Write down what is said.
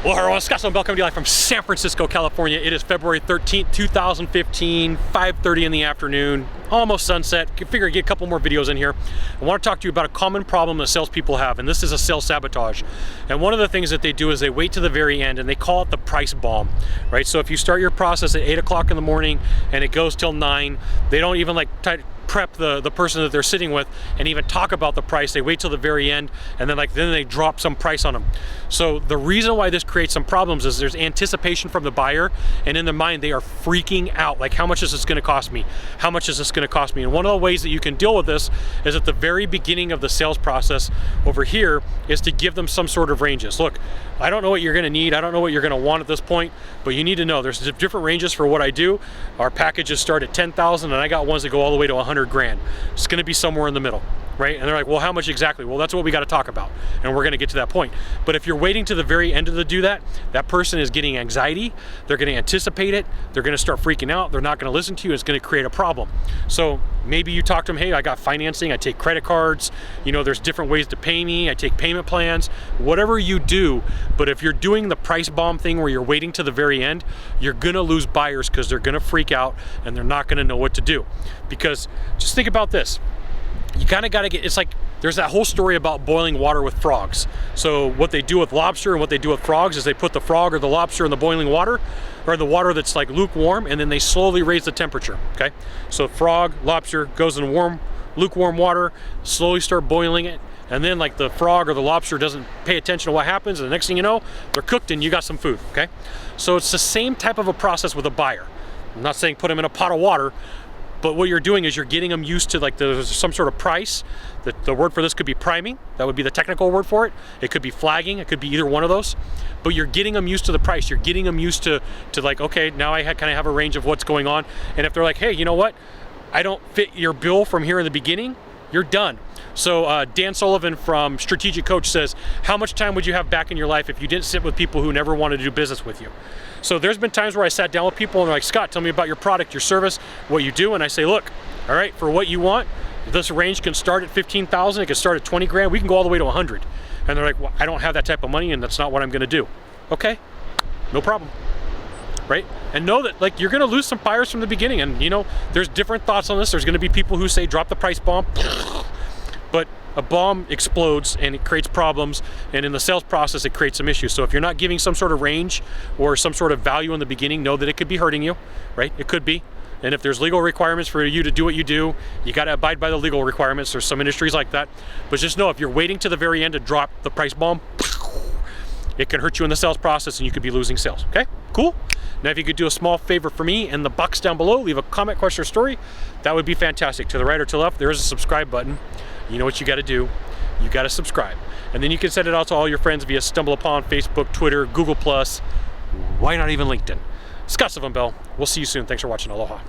Well, everyone, Sylvan Bell coming to you live from San Francisco, California. It is February 13th, 2015, 5:30 in the afternoon, almost sunset. I figure I'd get a couple more videos in here. I want to talk to you about a common problem that salespeople have, and this is a sales sabotage. And one of the things that they do is they wait to the very end, and they call it the price bomb, right? So if you start your process at 8 o'clock in the morning and it goes till 9, they don't even prep the person that they're sitting with and even talk about the price. They wait till the very end, and then they drop some price on them. So the reason why this creates some problems is there's anticipation from the buyer, and in their mind they are freaking out, like, how much is this going to cost me? How much is this going to cost me? And one of the ways that you can deal with this is at the very beginning of the sales process over here is to give them some sort of ranges. Look, I don't know what you're going to need. I don't know what you're going to want at this point, but you need to know there's different ranges for what I do. Our packages start at 10,000, and I got ones that go all the way to 100 grand. It's going to be somewhere in the middle, right? And they're like, well, how much exactly? Well, that's what we got to talk about, and we're going to get to that point. But if you're waiting to the very end to do that, that person is getting anxiety. They're going to anticipate it. They're going to start freaking out. They're not going to listen to you. It's going to create a problem. So maybe you talk to them, hey, I got financing. I take credit cards. You know, there's different ways to pay me. I take payment plans, whatever you do. But if you're doing the price bomb thing where you're waiting to the very end, you're going to lose buyers because they're going to freak out and they're not going to know what to do. Because just think about this. You kind of got to get, it's like there's that whole story about boiling water with frogs. So what they do with lobster and what they do with frogs is they put the frog or the lobster in the boiling water, or the water that's like lukewarm, and then they slowly raise the temperature, okay? So frog, lobster goes in lukewarm water, slowly start boiling it, and then like the frog or the lobster doesn't pay attention to what happens, and the next thing you know, they're cooked and you got some food, okay? So it's the same type of a process with a buyer. I'm not saying put them in a pot of water, but what you're doing is you're getting them used to, like, there's some sort of price. The word for this could be priming. That would be the technical word for it. It could be flagging. It could be either one of those. But you're getting them used to the price. You're getting them used to like, okay, now I kind of have a range of what's going on. And if they're like, hey, you know what? I don't fit your bill from here in the beginning, you're done. So Dan Sullivan from Strategic Coach says, how much time would you have back in your life if you didn't sit with people who never wanted to do business with you? So there's been times where I sat down with people and they're like, Scott, tell me about your product, your service, what you do. And I say, look, all right, for what you want, this range can start at 15,000, it can start at 20 grand, we can go all the way to 100. And they're like, well, I don't have that type of money and that's not what I'm gonna do. Okay, no problem. Right? And know that, like, you're going to lose some buyers from the beginning, and you know there's different thoughts on this. There's going to be people who say drop the price bomb, but a bomb explodes and it creates problems, and in the sales process it creates some issues. So if you're not giving some sort of range or some sort of value in the beginning, know that it could be hurting you, right? It could be. And if there's legal requirements for you to do what you do, you got to abide by the legal requirements. There's some industries like that, but just know if you're waiting to the very end to drop the price bomb, it can hurt you in the sales process and you could be losing sales. Okay, cool. Now, if you could do a small favor for me in the box down below, leave a comment, question, or story, that would be fantastic. To the right or to the left, there is a subscribe button. You know what you got to do. You got to subscribe. And then you can send it out to all your friends via StumbleUpon, Facebook, Twitter, Google+. Why not even LinkedIn? Sylvan Bell. We'll see you soon. Thanks for watching. Aloha.